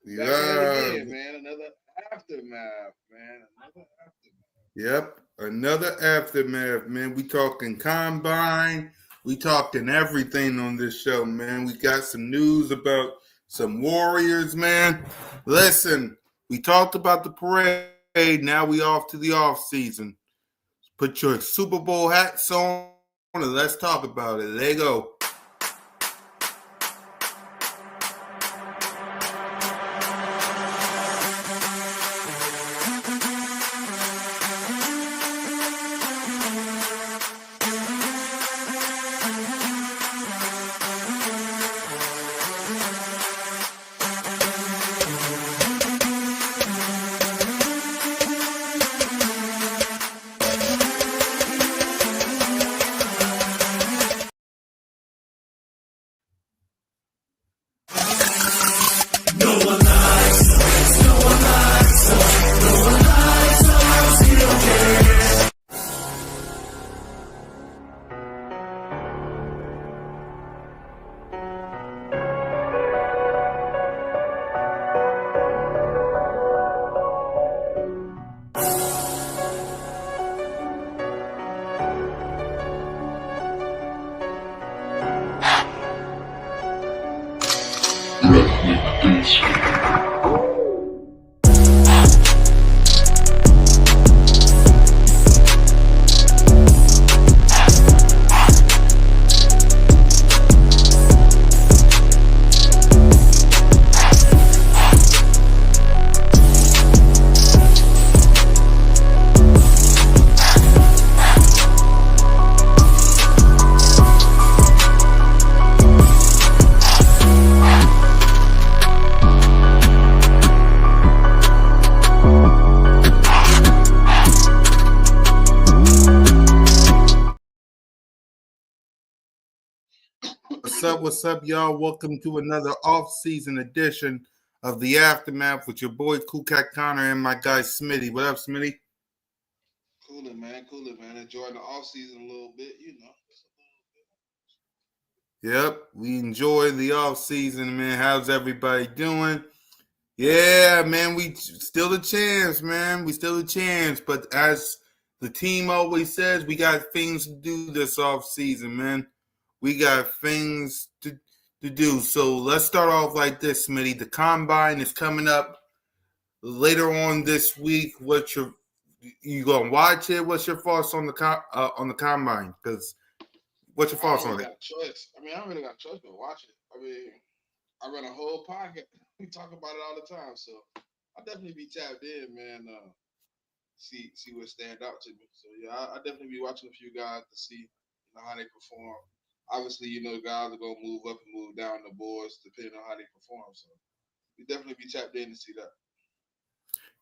Back at it Yeah. again, man. Another aftermath, man. Another aftermath. Yep. Another aftermath, man. We talking combine. We talking everything on this show, man. We got some news about some Warriors, man. Listen, we talked about the parade. Now we off to the off season. Put your Super Bowl hats on and let's talk about it. There you go. What's up, y'all? Welcome to another off-season edition of the Aftermath with your boy Cool Cat Connor and my guy Smitty. What up, Smitty? Cooling, man. Cooling, man. Enjoying the off season a little bit, you know. Yep, we enjoy the off-season, man. How's everybody doing? Yeah, man, we still a chance, man. We still a chance. But as the team always says, we got things to do this off-season, man. We got things to do. So let's start off like this, Smitty. The combine is coming up later on this week. What's your you gonna watch it? What's your thoughts on the combine? Because what's your I thoughts don't on really it? got a choice. I mean, I don't really got a choice but watch it. I mean, I run a whole podcast. We talk about it all the time, so I'll definitely be tapped in, man. See what stand out to me. So yeah, I definitely be watching a few guys to see how they perform. Obviously, guys are gonna move up and move down the boards depending on how they perform. So we definitely be tapped in to see that.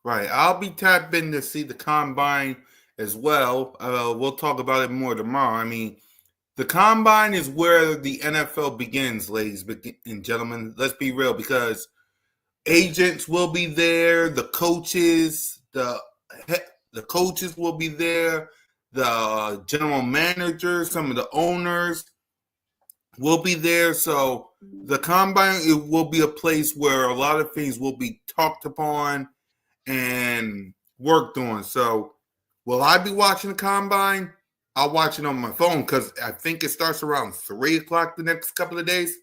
Right, I'll be tapped in to see the combine as well. We'll talk about it more tomorrow. I mean, the combine is where the NFL begins, ladies and gentlemen. Let's be real, because agents will be there, the coaches will be there, the general managers, some of the owners will be there. So the combine, it will be a place where a lot of things will be talked upon and worked on. So will I be watching the combine? I'll watch it on my phone because I think it starts around 3 o'clock the next couple of days.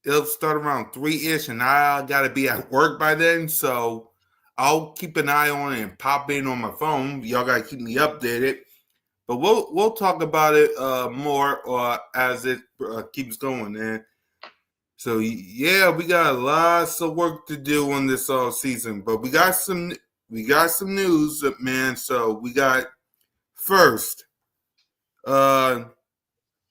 It'll start around 3-ish, and I gotta be at work by then. So I'll keep an eye on it and pop in on my phone. Y'all gotta keep me updated. But we'll talk about it more as it keeps going, man. So yeah, we got lots of work to do on this all season, but we got some news, man. So we got first uh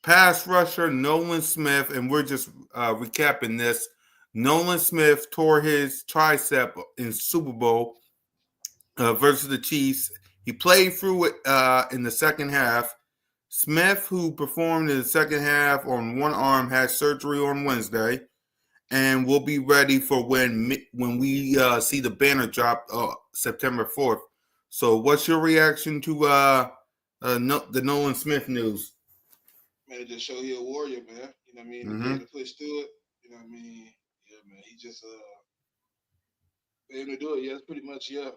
pass rusher Nolan Smith, and we're just recapping this. Nolan Smith tore his tricep in Super Bowl versus the Chiefs. He played through it in the second half. Smith, who performed in the second half on one arm, had surgery on Wednesday, and we'll be ready for when we see the banner drop September 4th. So, what's your reaction to the Nolan Smith news? Man, it just show he a warrior, man. You know what I mean? To be Mm-hmm. able to push through it. You know what I mean? Yeah, man. He just For him to do it, yeah, it's pretty much yeah.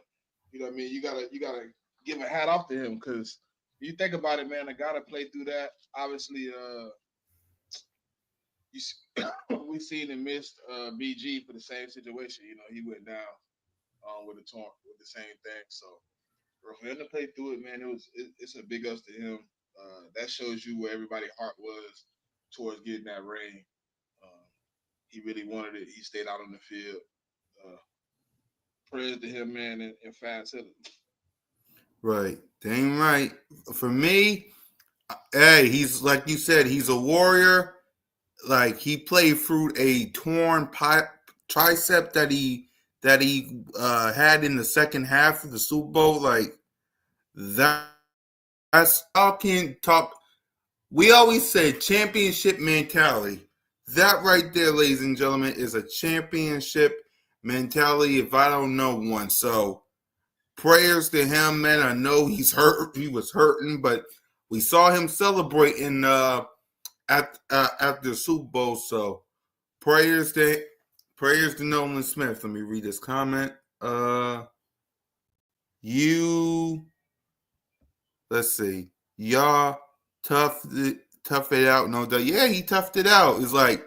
You know what I mean? You gotta give a hat off to him because you think about it, man. A guy to play through that, obviously, we seen him missed BG for the same situation. You know, he went down with a torn with the same thing. So for him to play through it, man, it's a big ups to him. That shows you where everybody's heart was towards getting that ring. Uh, he really wanted it. He stayed out on the field. Uh, Prayers to him, man, and fast hitter. Right. Dang right. For me, hey, he's like you said, he's a warrior. Like he played through a torn tricep that he had in the second half of the Super Bowl. Like that's y'all can talk. We always say championship mentality. That right there, ladies and gentlemen, is a championship mentality. If I don't know one, so prayers to him, man. I know he's hurt. He was hurting, but we saw him celebrating after the Super Bowl. So prayers to Nolan Smith. Let me read this comment. You let's see. Y'all tough it out. No, yeah, he toughed it out. It's like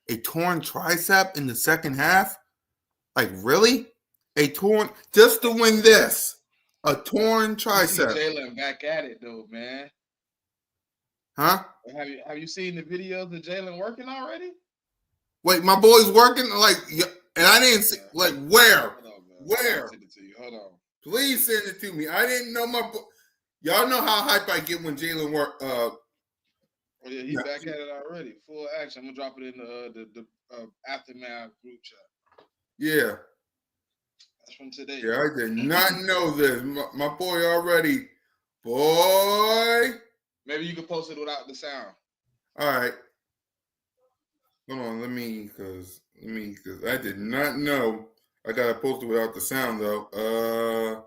a torn tricep in the second half. Like really? A torn just to win this. A torn You see tricep. Jalen back at it though, man. Huh? Have you seen the videos of Jalen working already? Wait, my boy's working like, and I didn't see Yeah. like where, Hold on, man. Let me where. send it to you. Hold on. Please send it to me. I didn't know my. Y'all know how hype I get when Jalen work. Oh yeah, he back at it already. Full action. I'm gonna drop it in the aftermath group chat. Yeah, That's from today. yeah. I did not know this. My boy already. Boy. Maybe you could post it without the sound. All right. Hold on. Cause I did not know. I gotta post it without the sound though.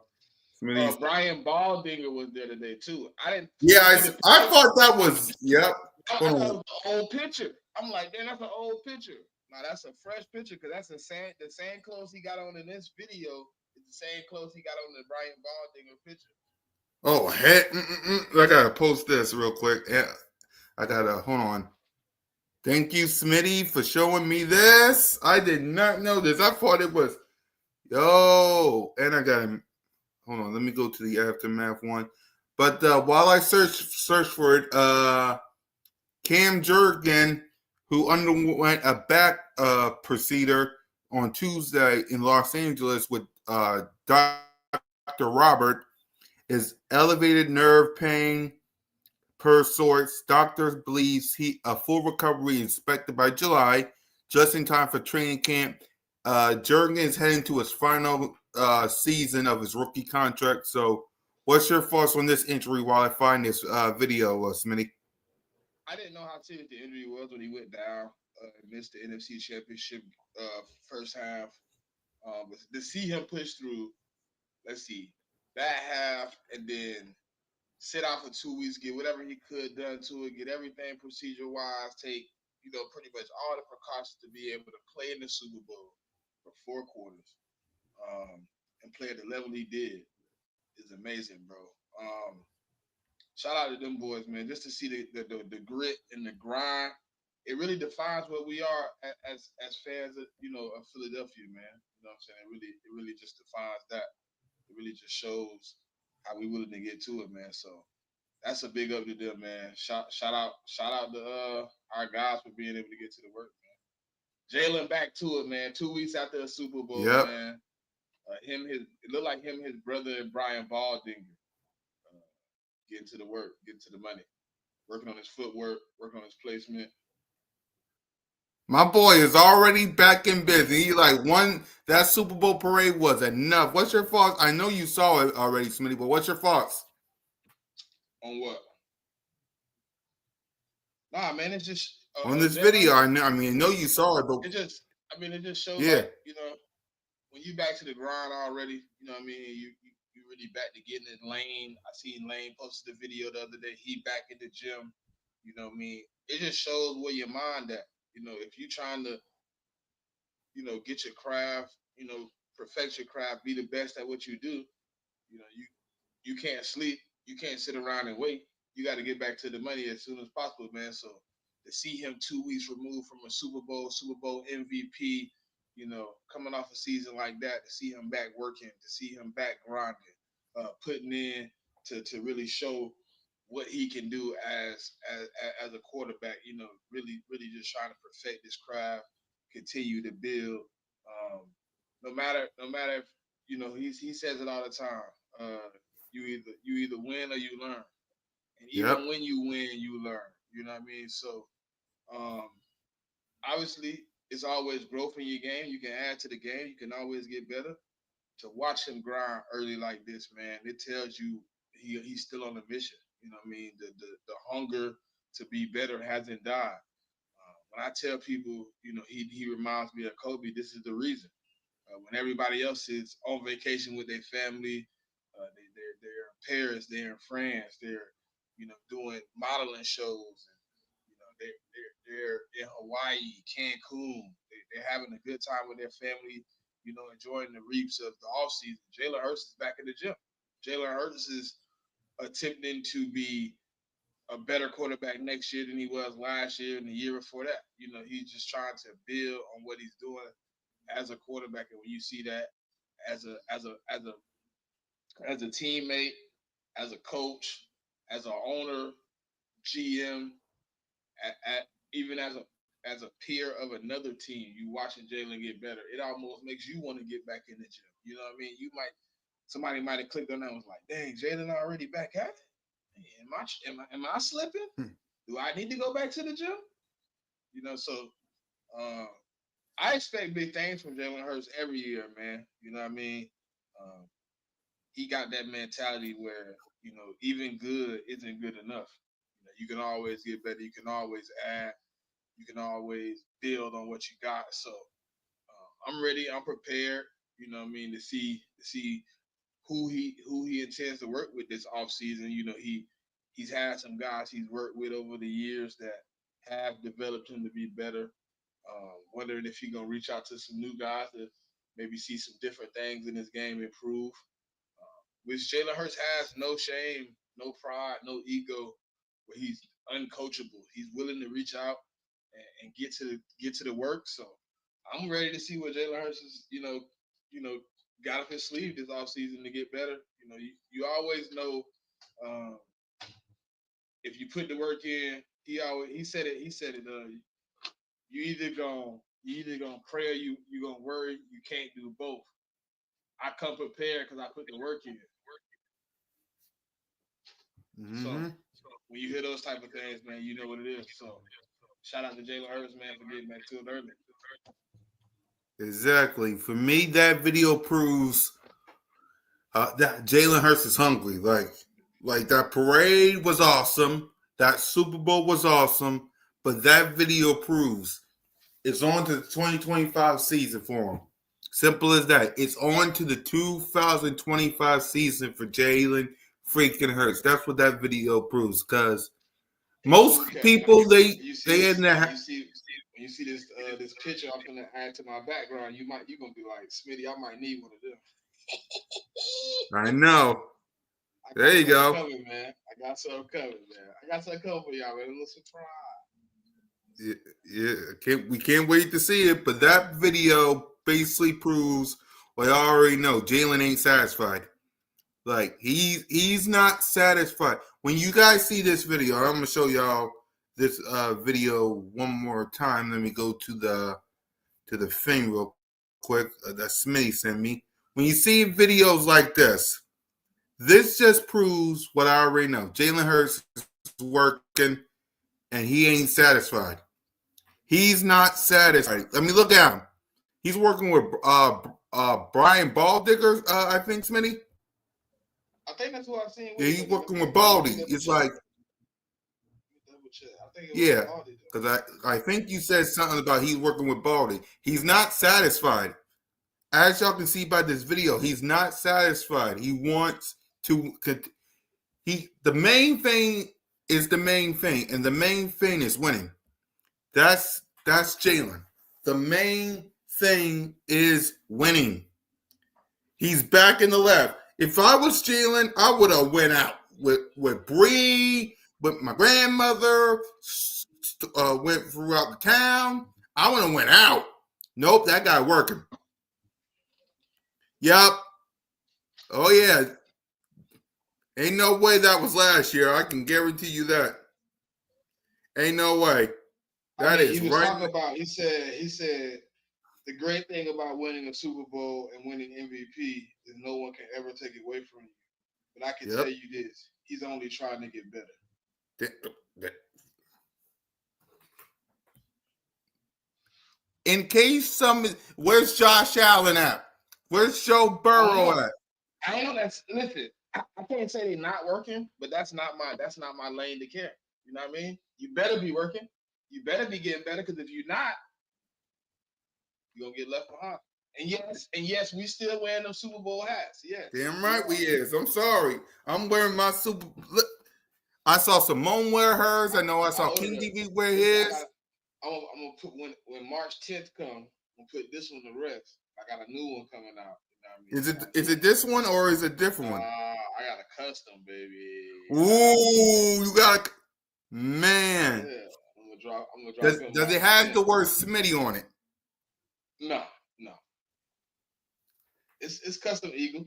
Smitty's. Brian Baldinger was there today too. I didn't Yeah, see the I picture. thought that was. Yep. I Hold thought it on. was an old picture. I'm like, damn, that's an old picture. Now that's a fresh picture because that's the same clothes he got on in this video is the same clothes he got on the Brian Baldinger picture. Oh heck! I gotta post this real quick. Yeah, I gotta hold on. Thank you, Smitty, for showing me this. I did not know this. I thought it was yo, and I got to hold on. Let me go to the aftermath one. But while I search for it, Cam Jurgen, who underwent a back procedure on Tuesday in Los Angeles with Dr. Robert, is elevated nerve pain per source. Doctors believes a full recovery is expected by July, just in time for training camp. Jurgen is heading to his final season of his rookie contract. So, what's your thoughts on this injury while I find this video, Smitty? I didn't know how serious the injury was when he went down, missed the NFC Championship first half. But to see him push through, let's see, that half and then sit out for 2 weeks, get whatever he could done to it, get everything procedure wise, take pretty much all the precautions to be able to play in the Super Bowl for 4 quarters, and play at the level he did is amazing, bro. Shout out to them boys, man. Just to see the grit and the grind, it really defines what we are as fans of of Philadelphia, man. You know what I'm saying? It really just defines that. It really just shows how we willing to get to it, man. So that's a big up to them, man. Shout out to our guys for being able to get to the work, man. Jalen back to it, man. 2 weeks after the Super Bowl, Yep. man. It looked like him, his brother, and Brian Baldinger getting to the work, getting to the money, working on his footwork, working on his placement. My boy is already back in business. He like one that Super Bowl parade was enough. What's your thoughts? I know you saw it already, Smitty, but what's your thoughts On what? Nah, man, it's just on this Jalen. video? I know you saw it, but It just shows yeah, like when you back to the grind already. You know what I mean? You really back to getting in Lane. I seen Lane posted a video the other day. He back in the gym. You know what I mean? It just shows where your mind at. If you trying to get your craft perfect your craft, be the best at what you do, you can't sleep, you can't sit around and wait. You got to get back to the money as soon as possible, man. So to see him 2 weeks removed from a Super Bowl MVP, coming off a season like that, to see him back working, to see him back grinding, putting in to really show what he can do as a quarterback. Really just trying to perfect this craft, continue to build. No matter if he says it all the time. You either win or you learn, and Yep. even when you win, you learn. You know what I mean? So, um, obviously, it's always growth in your game. You can add to the game. You can always get better. To watch him grind early like this, man, it tells you he's still on a mission. You know what I mean? The hunger to be better hasn't died. When I tell people, he reminds me of Kobe. This is the reason. When everybody else is on vacation with their family, they're in Paris, they're in France, they're doing modeling shows, and they're in Hawaii, Cancun. They're having a good time with their family, enjoying the reaps of the off season. Jalen Hurts is back in the gym. Jalen Hurts is attempting to be a better quarterback next year than he was last year and the year before that. He's just trying to build on what he's doing as a quarterback, and when you see that as a teammate, as a coach, as an owner, GM, even as a peer of another team, you watching Jalen get better. It almost makes you want to get back in the gym. You know what I mean? Somebody might have clicked on that and was like, "Dang, Jalen already back at it? Am I slipping? Do I need to go back to the gym?" So uh, I expect big things from Jalen Hurts every year, man. You know what I mean? Um, he got that mentality where even good isn't good enough. You can always get better. You can always add. You can always build on what you got. So I'm ready. I'm prepared. You know what I mean, to see who he intends to work with this offseason. He's had some guys he's worked with over the years that have developed him to be better. Wondering if he's gonna reach out to some new guys to maybe see some different things in his game improve. Which Jalen Hurts has no shame, no pride, no ego, where he's uncoachable. He's willing to reach out and get to the work. So I'm ready to see what Jalen Hurts is, got up his sleeve this offseason to get better. You always know um, if you put the work in. He said it. He said it. You either gonna pray or you gonna worry. You can't do both. I come prepared because I put the work in. So Mm-hmm. when you hear those type of things, man, you know what it is. So shout out to Jalen Hurts, man, for getting back to it early. Exactly. For me, that video proves that Jalen Hurts is hungry. Like that parade was awesome. That Super Bowl was awesome. But that video proves it's on to the 2025 season for him. Simple as that. It's on to the 2025 season for Jalen freaking Hurts. That's what that video proves. Because most Okay, people you see they in this. there. You see this picture I'm gonna add to my background. You gonna be like, Smitty, I might need one of them. I know. I There got you something go. coming, man. I got something coming, man. I got something coming for y'all, man. A little surprise. Yeah, we can't wait to see it. But that video basically proves what I already know. Jalen ain't satisfied. Like he's not satisfied. When you guys see this video, I'm gonna show y'all this video one more time. Let me go to the thing real quick that Smitty sent me. When you see videos like this just proves what I already know. Jalen Hurts is working and he ain't satisfied. He's not satisfied. I mean, look at him. He's working with Brian Baldinger, I think, Smitty. I think that's what I've seen. Yeah, Wait a he's minute. working with Let Baldy. me double It's check. like, Let me double check. I think it was yeah, Baldy though. because I think you said something about he's working with Baldy. He's not satisfied. As y'all can see by this video, he's not satisfied. He wants to. The main thing is the main thing, and the main thing is winning. That's Jalen. The main thing is winning. He's back in the left. If I was Jalen, I would have went out with Bree, with my grandmother, went throughout the town. I would have went out. Nope, that guy working. Yup. Oh yeah. Ain't no way that was last year. I can guarantee you that. Ain't no way. I That mean, is he was right. talking about. He said the great thing about winning a Super Bowl and winning MVP is no one can ever take it away from you. But I can tell Yep. you this: he's only trying to get better. In case where's Josh Allen at? Where's Joe I don't Burrow know. at? I know that's listen. I can't say they're not working, but that's not my lane to care. You know what I mean? You better be working. You better be getting better because if you're not, you're gonna get left behind. And yes, we still wearing them Super Bowl hats. Yes, Damn we right are. we is. I'm sorry. I'm wearing my super. I saw Simone wear hers. I know I I saw ordered King it. TV wear Listen, I his. got. I'm gonna put when March 10th come. I'm gonna put this one to rest. I got a new one coming out. You know what I mean? Is it this one or is it a different one? I got a custom, baby. Ooh, you got a man. Yeah, I'm gonna drop Does him does it March have 10th. the word Smitty on it? No, no, it's custom Eagle.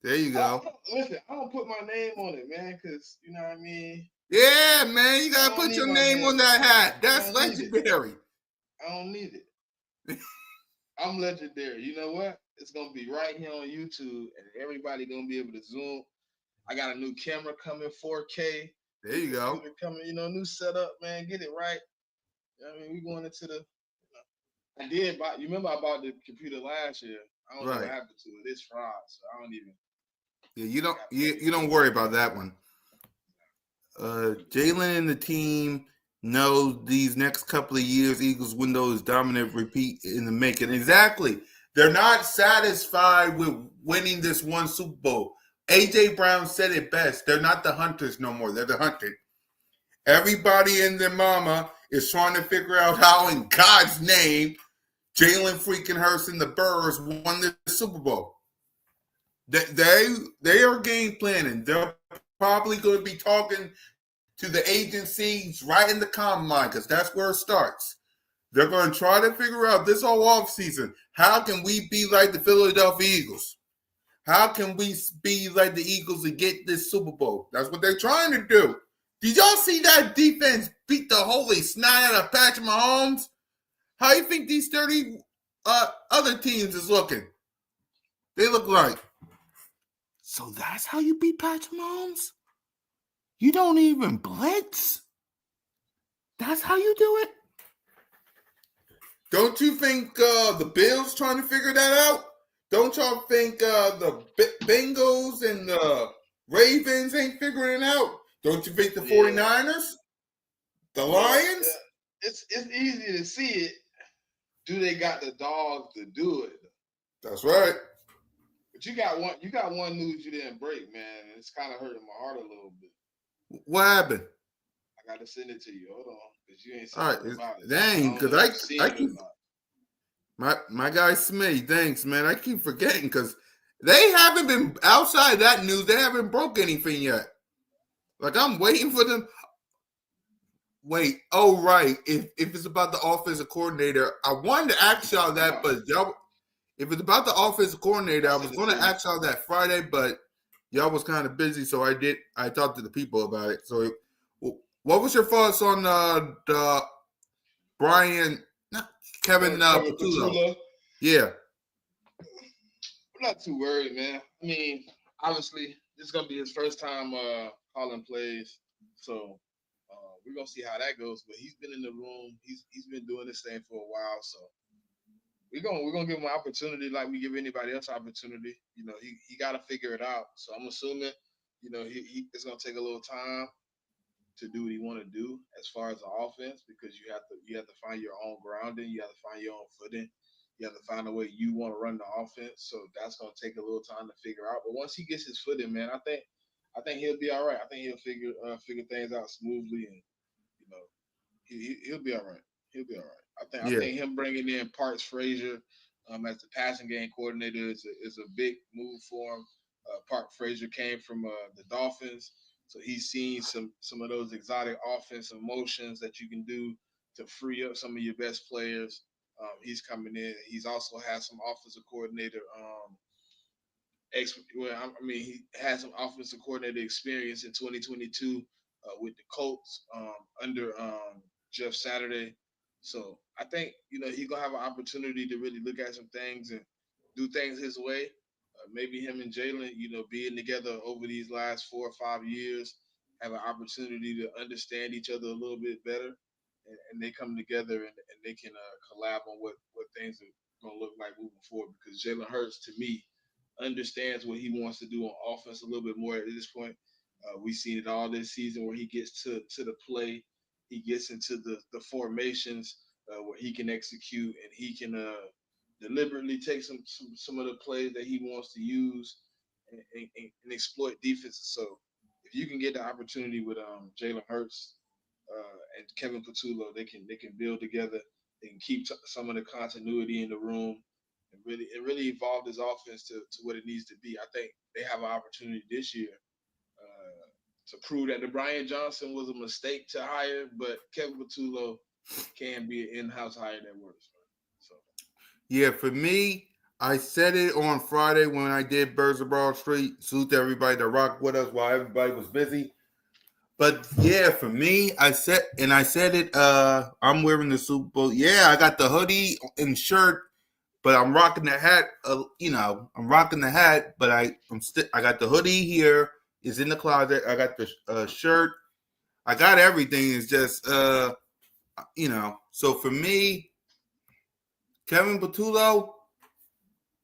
There you go. Listen, I don't put my name on it, man, because you know what I mean. Yeah, man, you I gotta don't put need your my name name. on that hat. I That's don't need it. legendary. I don't need it. I'm legendary. You know what? It's gonna be right here on YouTube, and everybody gonna be able to zoom. I got a new camera coming, 4K, There new you go. computer coming. New setup, man. Get it right. You know what I mean, we going into the. I did buy. You remember I bought the computer last year? I don't know what Right. happened to it. It's fraud, so I don't even. Yeah, you I don't gotta you, pay you for don't it. worry about that one. Jalen and the team know these next couple of years, Eagles window is dominant repeat in the making. Exactly. They're not satisfied with winning this one Super Bowl. AJ Brown said it best. They're not the hunters no more. They're the hunted. Everybody and their mama is trying to figure out how, in God's name, Jalen freaking Hurts and the Burrs won the Super Bowl. They are game planning. They're probably going to be talking to the agencies right in the combine because that's where it starts. They're going to try to figure out this whole offseason, how can we be like the Philadelphia Eagles? How can we be like the Eagles and get this Super Bowl? That's what they're trying to do. Did y'all see that defense beat the holy snot out of Patrick Mahomes? How you think these 30 other teams is looking? They look like. So that's how you beat Patrick Mahomes? You don't even blitz? That's how you do it? Don't you think the Bills trying to figure that out? Don't y'all think the Bengals and the Ravens ain't figuring it out? Don't you think the Yeah, 49ers? The yeah, Lions? yeah. It's easy to see it. Do they got the dogs to do it? That's right. But you got one news you didn't break, man, and it's kind of hurting my heart a little bit. What happened? I gotta send it to you. Hold on, because you ain't said All right, nothing about it. I dang, don't know because if you I seen it or keep not. my guy Smitty. Thanks, man. I keep forgetting because they haven't been outside that news. They haven't broke anything yet. Like I'm waiting for them. Wait, oh right. If it's about the offensive coordinator, I wanted to ask y'all that, No, but y'all, if it's about the offensive coordinator, I I was sent it going to to you. ask y'all that Friday, but y'all was kind of busy, so I did. I talked to the people about it. So, what was your thoughts on the Brian, not Kevin Kevin Patullo? Petula. Yeah, I'm not too worried, man. I mean, obviously, this is gonna be his first time calling plays, so we're gonna see how that goes. But he's been in the room. He's been doing this thing for a while, so we're gonna give him an opportunity like we give anybody else opportunity. He got to figure it out. So I'm assuming, it's gonna take a little time to do what he want to do as far as the offense because you have to find your own grounding, you have to find your own footing, you have to find a way you want to run the offense. So that's gonna take a little time to figure out. But once he gets his footing, man, I think he'll be all right. I think he'll figure things out smoothly, and you know he'll be all right. He'll be all right. I yeah, think him bringing in Parts Frazier as the passing game coordinator is a big move for him. Park Frazier came from the Dolphins, so he's seen some of those exotic offensive motions that you can do to free up some of your best players. He's coming in. He's also had some offensive coordinator well, I mean, he had some offensive coordinator experience in 2022 with the Colts under Jeff Saturday. So I think he's gonna have an opportunity to really look at some things and do things his way. Maybe him and Jalen, being together over these last 4 or 5 years, have an opportunity to understand each other a little bit better, and they come together and they can collab on what things are gonna look like moving forward. Because Jalen Hurts, to me, understands what he wants to do on offense a little bit more at this point. We've seen it all this season where he gets to the play, he gets into the formations where he can execute and he can deliberately take some of the plays that he wants to use and exploit defenses. So if you can get the opportunity with Jalen Hurts and Kevin Patullo, they can build together. They can keep some of the continuity in the room and really evolve this offense to what it needs to be. I think they have an opportunity this year to prove that the Brian Johnson was a mistake to hire, but Kevin Patullo can be an in-house hire that works. Right? So Yeah, for me, I said it on Friday when I did Birds of Broad Street. Salute to everybody that rocked with us while everybody was busy. But yeah, for me, I said it. I'm wearing the Super Bowl. Yeah, I got the hoodie and shirt, but I'm rocking the hat. I'm rocking the hat, but I got the hoodie here. It's in the closet. I got the shirt. I got everything. It's just So for me, Kevin Patullo,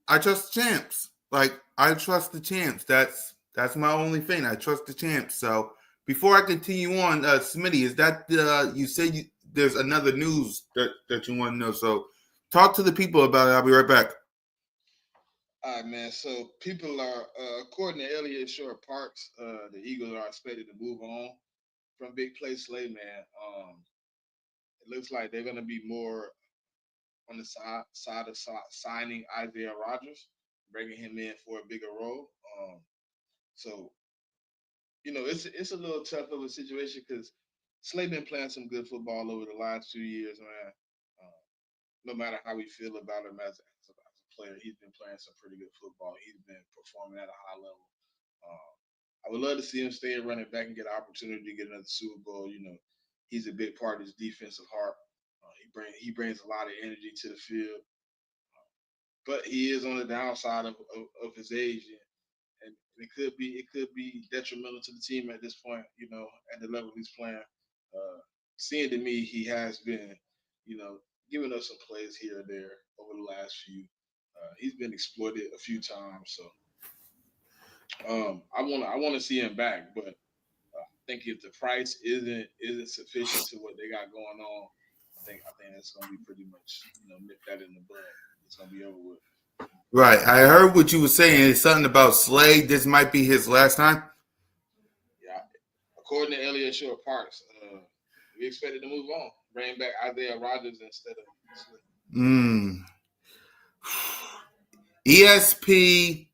I trust the champs. Like I trust the champs. That's my only thing. I trust the champs. So before I continue on, Smitty, is that you say there's another news that you want to know? So talk to the people about it. I'll be right back. all right, man. So people are, according to Elliott Short Parks, the Eagles are expected to move on from Big Play Slay, man. It looks like they're gonna be more on the side of signing Isaiah Rodgers, bringing him in for a bigger role. So it's a little tough of a situation because Slay been playing some good football over the last 2 years, man. Uh, no matter how we feel about him as a player, he's been playing some pretty good football. He's been performing at a high level. Uh, I would love to see him stay a running back and get an opportunity to get another Super Bowl. He's a big part of his defensive heart. He brings a lot of energy to the field, but he is on the downside of his age, and it could be detrimental to the team at this point. At the level he's playing. Seeing to me, he has been, you know, giving us some plays here or there over the last few. He's been exploited a few times, so I want to see him back. But I think if the price isn't sufficient to what they got going on, I think that's gonna be pretty much nip that in the bud. It's gonna be over with. Right. I heard what you were saying. It's something about Slade. This might be his last time. Yeah, according to Elliott Shore Parks, we expected to move on, bring back Isaiah Rodgers instead of Slay. Mm. ESP,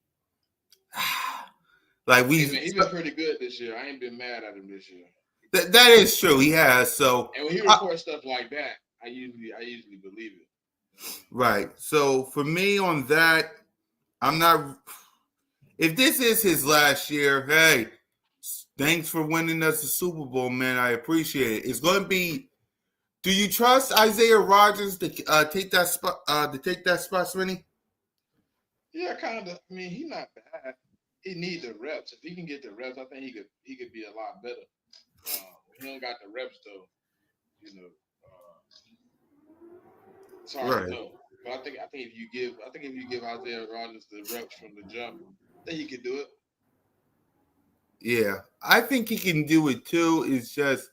like Hey we, man, he's been pretty good this year. I ain't been mad at him this year. that is true. He has. So, And when he I, reports stuff like that, I usually believe it. right. So for me on that, I'm not. If this is his last year, hey, thanks for winning us the Super Bowl, man. I appreciate it. It's going to be. Do you trust Isaiah Rodgers to take that spot? Smitty? Yeah, kind of. I mean, he's not bad. He needs the reps. If he can get the reps, I think he could be a lot better. He don't got the reps though. You know, it's hard to Right. know. But I think if you give Isaiah Rodgers the reps from the jump, then he could do it. Yeah, I think he can do it too. It's just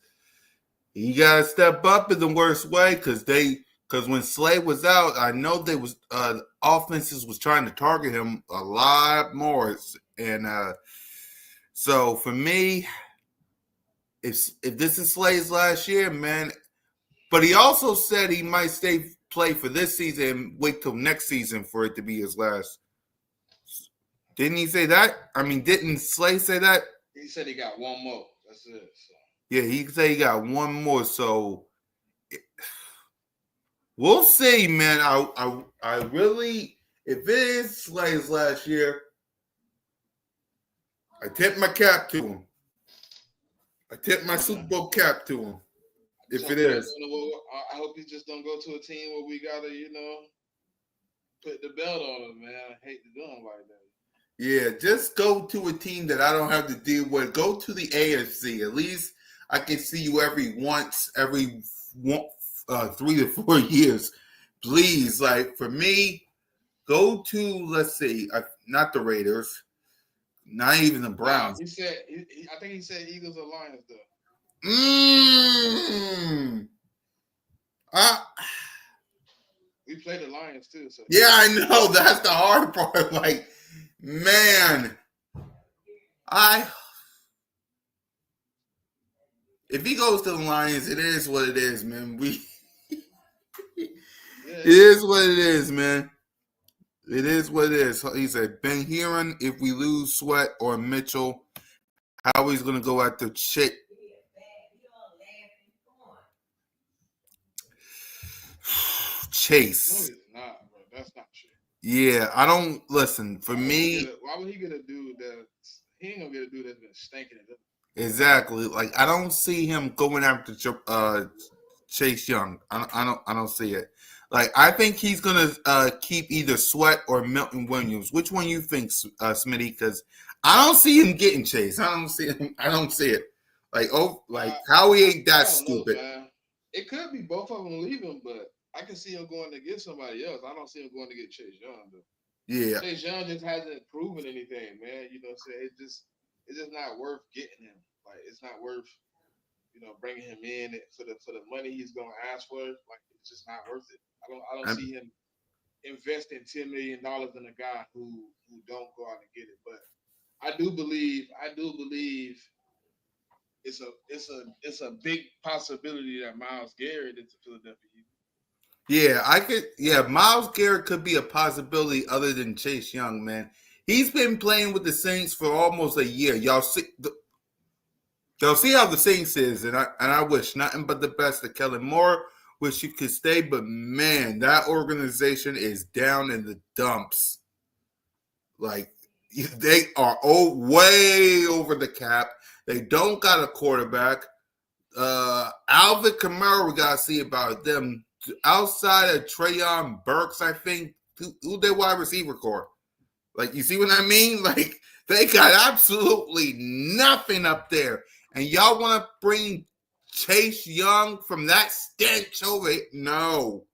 he got to step up in the worst way because when Slade was out, I know they was offenses was trying to target him a lot more, and so for me, if this is Slade's last year, man, but he also said he might stay. play for this season and wait till next season for it to be his last. Didn't he say that? I mean, didn't Slay say that? He said he got one more. That's it. So. Yeah, he said he got one more. So we'll see, man. I really, if it is Slay's last year, I tip my cap to him. I tip my Super Bowl cap to him. If it is. I hope he just don't go to a team where we gotta, put the belt on him, man. I hate to do him like that. Yeah, just go to a team that I don't have to deal with. Go to the AFC. At least I can see you every 3 to 4 years. Please, like for me, go to, let's see, not the Raiders, not even the Browns. He said, I think he said Eagles or Lions though. We play the Lions too. So. Yeah, I know. That's the hard part. Like, man, if he goes to the Lions, it is what it is, man. It is what it is, man. It is what it is. He said, been hearing if we lose Sweat or Mitchell, how he's going to go at the Chase. No, he's not, bro. That's not true. Yeah, I don't listen. For me, why would he get a dude that he ain't gonna get a dude that's been stinking it up? Exactly. Like I don't see him going after Chase Young. I don't see it. Like I think he's gonna keep either Sweat or Milton Williams. Which one you think, Smitty? Because I don't see him getting Chase. I don't see it. Like Howie ain't that stupid. Man. It could be both of them leaving, but I can see him going to get somebody else. I don't see him going to get Chase Young though. Yeah. Chase Young just hasn't proven anything, man. You know what I'm saying? It's just not worth getting him. Like it's not worth, bringing him in for the money he's gonna ask for. Like it's just not worth it. I don't see him investing $10 million in a guy who don't go out and get it. But I do believe it's a big possibility that Myles Garrett is the Philadelphia Eagles. Yeah, Myles Garrett could be a possibility other than Chase Young, man. He's been playing with the Saints for almost a year. Y'all see how the Saints is, and I wish nothing but the best to Kellen Moore. Wish he could stay, but man, that organization is down in the dumps. Like they are way over the cap. They don't got a quarterback. Alvin Kamara, we gotta see about them. Outside of Treyon Burks, I think who their wide receiver core. Like you see what I mean? Like they got absolutely nothing up there, and y'all want to bring Chase Young from that stench over it? No.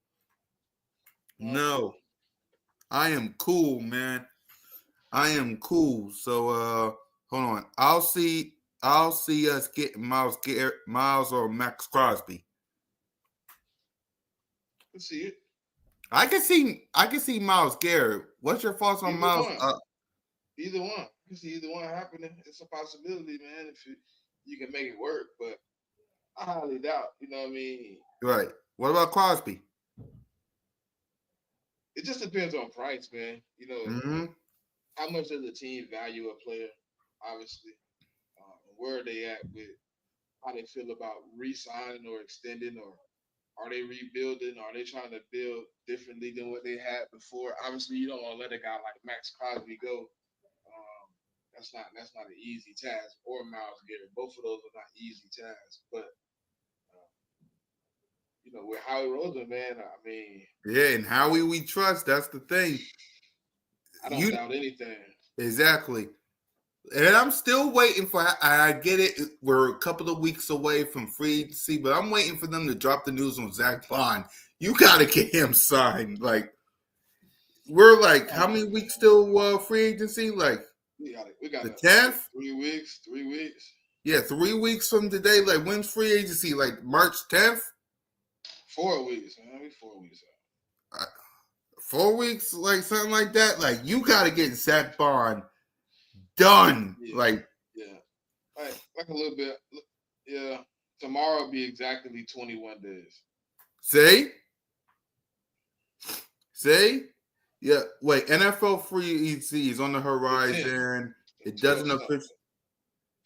I am cool, man. I am cool. So hold on. I'll see us getting Miles or Max Crosby. I can see it. I can see Myles Garrett. What's your thoughts on Myles? Either one. You can see either one happening. It's a possibility, man. If you can make it work, but I highly doubt. You know what I mean? Right. What about Crosby? It just depends on price, man. How much does the team value a player? Obviously, where are they at with how they feel about re-signing or extending, or are they rebuilding? Are they trying to build differently than what they had before? Obviously, you don't want to let a guy like Max Crosby go. That's not an easy task. Or Myles Garrett. Both of those are not easy tasks. But with Howie Roseman, man, I mean, yeah, and Howie we trust. That's the thing. I don't doubt anything. Exactly. And I'm still waiting for. I get it. We're a couple of weeks away from free agency, but I'm waiting for them to drop the news on Zach Bond. You got to get him signed. Like we're like, how many weeks till free agency? Like we got the 10th. 3 weeks. 3 weeks. Yeah, 3 weeks from today. Like when's free agency? Like March 10th. 4 weeks. Man. 4 weeks. 4 weeks, like something like that. Like you got to get Zach Bond done. Yeah. Like a little bit. Yeah. Tomorrow will be exactly 21 days. See? See? Yeah. Wait, NFL free EC is on the The 10th, horizon. the It 12th, doesn't officially.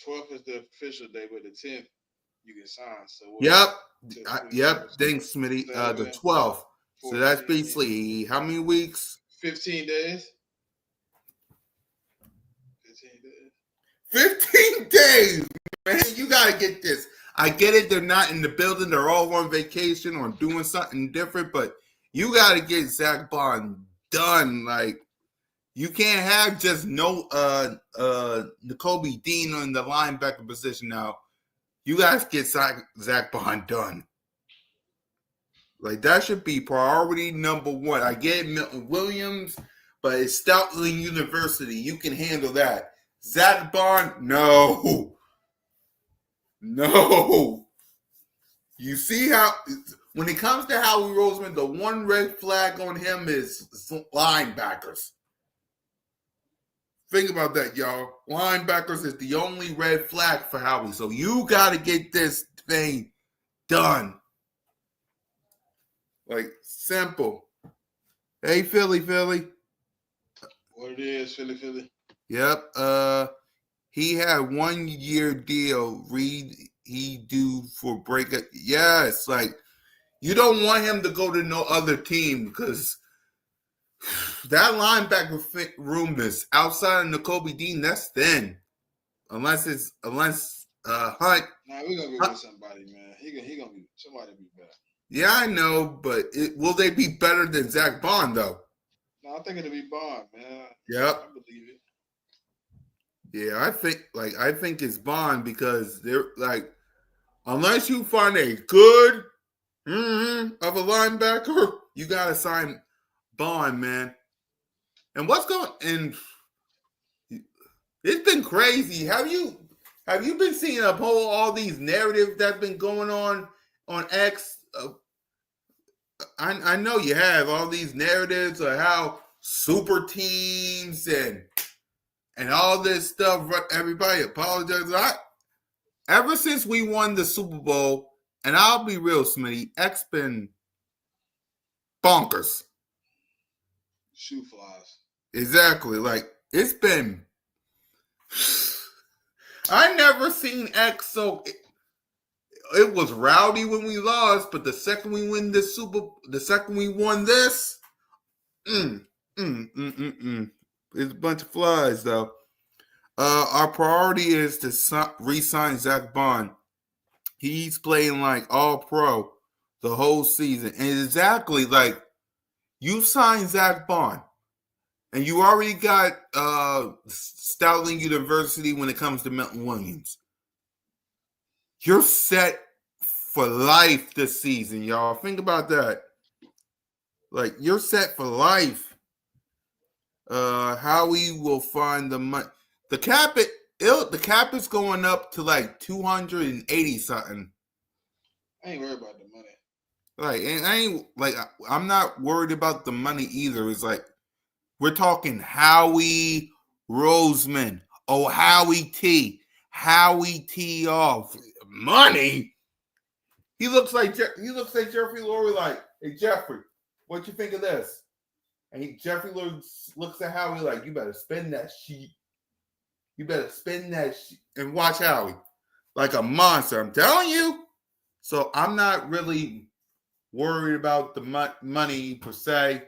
12th is the official day, but the 10th you can sign. So what? Yep. To Yep. Thanks, Smitty. The 7, 12th. So that's 14, basically how many weeks? 15 days. 15 days. 15 days, man. You got to get this. I get it. They're not in the building. They're all on vacation or doing something different, but you got to get Zach Bond done. Like, you can't have just no N'Kobe Dean in the linebacker position now. You guys get Zach Bond done. Like, that should be priority number one. I get Milton Williams, but it's Stoutland University. You can handle that. Zach Bond, no. No. You see how, when it comes to Howie Roseman, the one red flag on him is linebackers. Think about that, y'all. Linebackers is the only red flag for Howie. So you got to get this thing done. Like, simple. Hey, Philly. What it is, Philly. Yep. He had 1 year deal. He do for breakup. Yes, like, you don't want him to go to no other team because that linebacker room is outside of N'Kobe Dean. That's thin, unless Hunt. Nah, we're gonna go get somebody, man. He gonna be somebody be better. Yeah, I know, but will they be better than Zach Bond though? No, I think it'll be Bond, man. Yep. I believe it. Yeah, I think it's Bond because they're like, unless you find a good of a linebacker, you gotta sign Bond, man. And what's going and it's been crazy. Have you been seeing all these narratives that's been going on X? I know you have all these narratives of how super teams and all this stuff. Everybody apologizes. Ever since we won the Super Bowl, and I'll be real, Smitty, X been bonkers. Shoe flies. Exactly. Like, it's been. I never seen X so. It was rowdy when we lost, but the second we won this it's a bunch of flies though. Our priority is to re-sign Zach Bond. He's playing like all pro the whole season, and exactly like you signed Zach Bond, and you already got Stoutland University when it comes to Milton Williams. You're set for life this season, y'all. Think about that. Like, you're set for life. Howie will find the money. The cap is going up to like 280 something. I ain't worried about the money. Like, and I'm not worried about the money either. It's like we're talking Howie Roseman. Oh, Howie T off money. He looks like Jeffrey Lurie. Like, hey Jeffrey, what you think of this? And Jeffrey looks at Howie like, you better spend that sheet. You better spend that sheet and watch Howie like a monster. I'm telling you. So I'm not really worried about the money per se.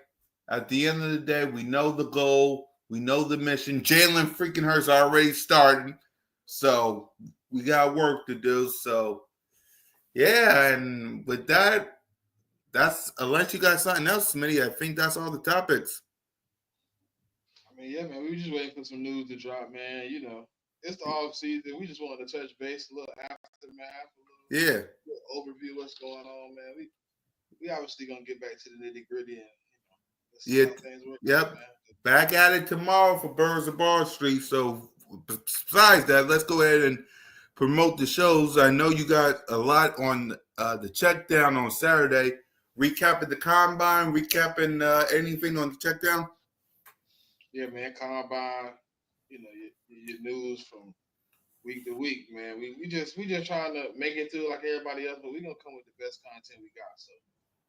At the end of the day, we know the goal. We know the mission. Jalen freaking Hurts already started. So we got work to do. So, yeah. And with that, that's unless you got something else, Smitty, I think that's all the topics. I mean, yeah, man, we just waiting for some news to drop, man. You know, it's the off season. We just wanted to touch base, a little aftermath, a little overview what's going on, man. We obviously gonna get back to the nitty gritty and let's see how things work out, man. Back at it tomorrow for Birds of Bar Street. So besides that, let's go ahead and promote the shows. I know you got a lot on the check down on Saturday. Recapping the combine, recapping anything on the check down. Yeah, man, combine. You know your news from week to week, man. We just trying to make it through like everybody else, but we gonna come with the best content we got. So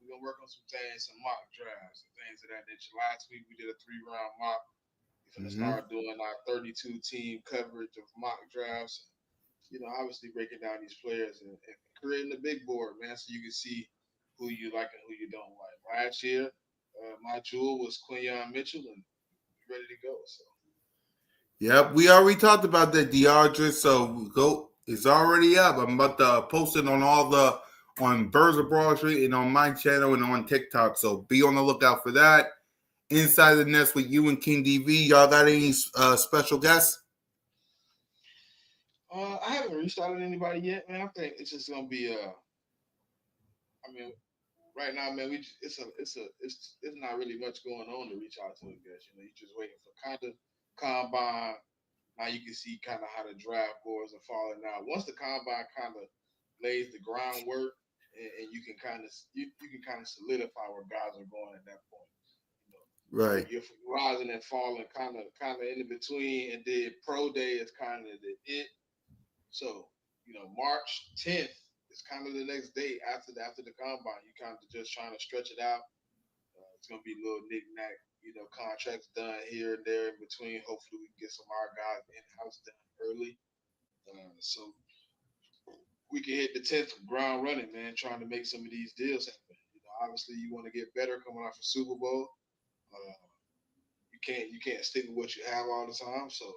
We're gonna work on some things, some mock drafts and things of that nature. Last week we did a 3-round mock. We're gonna Mm-hmm. start doing our 32 team coverage of mock drafts. Obviously breaking down these players and creating a big board, man, so you can see who you like and who you don't like. Last year, my jewel was Quinyon Mitchell, and we're ready to go. So. Yep, we already talked about that, DeAndre. So go, it's already up. I'm about to post it on on Birds of Broad Street and on my channel and on TikTok. So be on the lookout for that. Inside the Nest with you and King DV. Y'all got any special guests? I haven't reached out to anybody yet, man. I think it's just gonna be I mean, right now, man, it's not really much going on to reach out to a guest. You're just waiting for kind of combine. Now you can see kind of how the draft boards are falling out. Once the combine kind of lays the groundwork, and you can kind of solidify where guys are going at that point. Right. You're rising and falling kind of in between, and then pro day is kind of the it. So March 10th is kind of the next day after the combine. You kind of just trying to stretch it out. It's gonna be a little knick-knack, contracts done here and there in between. Hopefully we can get some of our guys in-house done early. So we can hit the 10th ground running, man, trying to make some of these deals happen. Obviously you want to get better coming off a Super Bowl. You can't stick with what you have all the time. So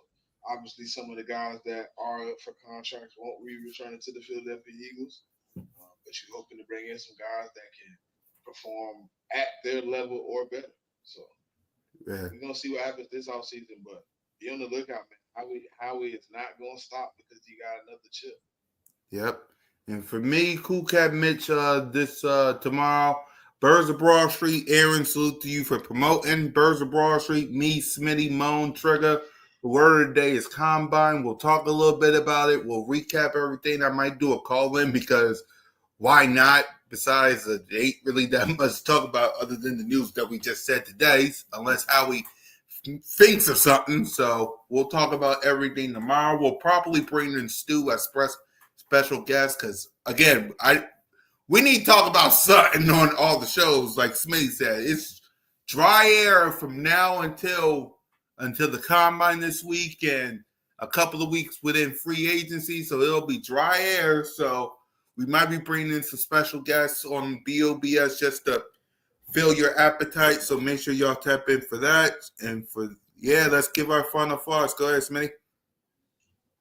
obviously some of the guys that are up for contracts won't be returning to the Philadelphia Eagles. But you're hoping to bring in some guys that can perform at their level or better. So we're gonna see what happens this offseason, but be on the lookout, man. Howie is not gonna stop because he got another chip. Yep. And for me, Cool Cat Mitch, this tomorrow, Birds of Broad Street. Aaron, salute to you for promoting Birds of Broad Street. Me, Smitty, Moan, Trigger. The word of the day is Combine. We'll talk a little bit about it. We'll recap everything. I might do a call-in because why not? Besides, there ain't really that much to talk about other than the news that we just said today, unless Howie thinks of something. So we'll talk about everything tomorrow. We'll probably bring in Stu as special guest because, again, we need to talk about something on all the shows. Like Smitty said, it's dry air from now until the combine this week and a couple of weeks within free agency. So it'll be dry air. So we might be bringing in some special guests on B.O.B.S. just to fill your appetite. So make sure y'all tap in for that. And let's give our final thoughts. Go ahead, Smitty.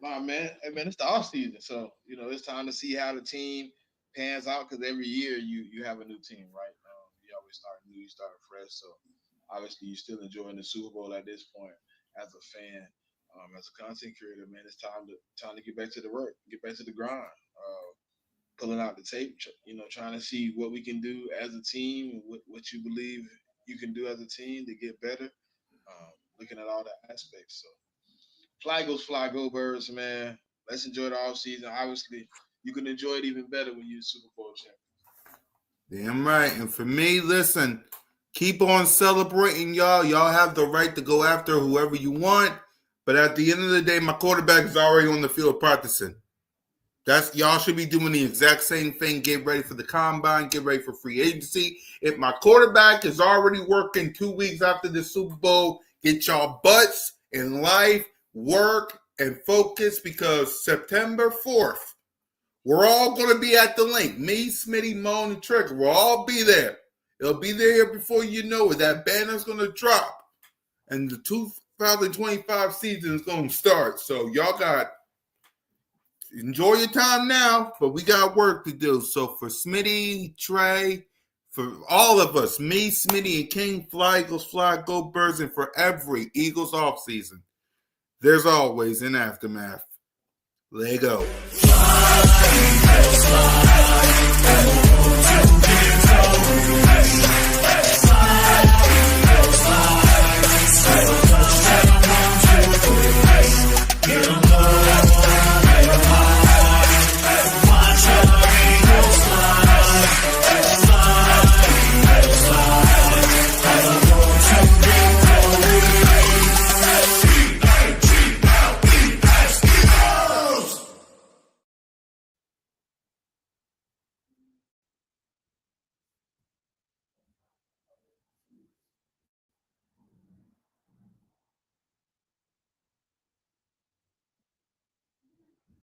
Nah, man. Hey, man, it's the off season, so it's time to see how the team pans out because every year you have a new team, right? You always start new, you start fresh. So obviously you're still enjoying the Super Bowl at this point as a fan, as a content creator. Man, it's time to get back to the work, get back to the grind. Pulling out the tape, trying to see what we can do as a team, what you believe you can do as a team to get better. Looking at all the aspects. So fly, go Birds, man. Let's enjoy the off season. Obviously, you can enjoy it even better when you're Super Bowl champion. Damn right. And for me, listen, keep on celebrating, y'all. Y'all have the right to go after whoever you want. But at the end of the day, my quarterback is already on the field practicing. Y'all should be doing the exact same thing. Get ready for the combine. Get ready for free agency. If my quarterback is already working 2 weeks after the Super Bowl, get y'all butts in life, work, and focus because September 4th, we're all going to be at the link. Me, Smitty, Moan, and Trigger. We'll all be there. It'll be there before you know it. That banner's going to drop. And the 2025 season is going to start. So y'all enjoy your time now, but we got work to do. So for Smitty, Trey, for all of us, me, Smitty, and King, fly, Eagles, fly, go Birds, and for every Eagles offseason, there's always an aftermath. Let go.